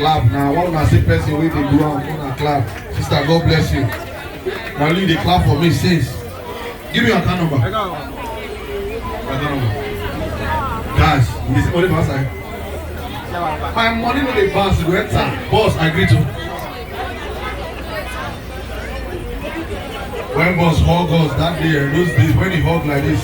clap now. One of the person wey dey do am clap. Sister, God bless you. Now you dey clap for me since. Give me your account number. Guys, you see money for outside. My money no dey bounce, you go enter. Boss, I agree to. When boss hug us that day, those days when he hug like this.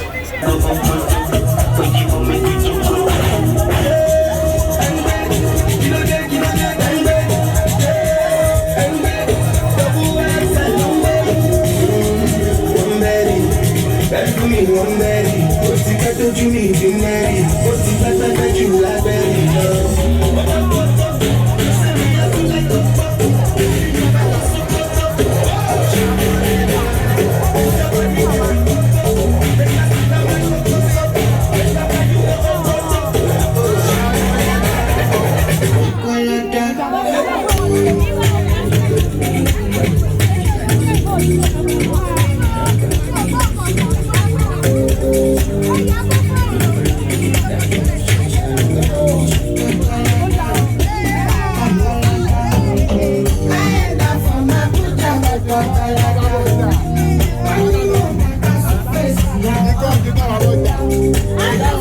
I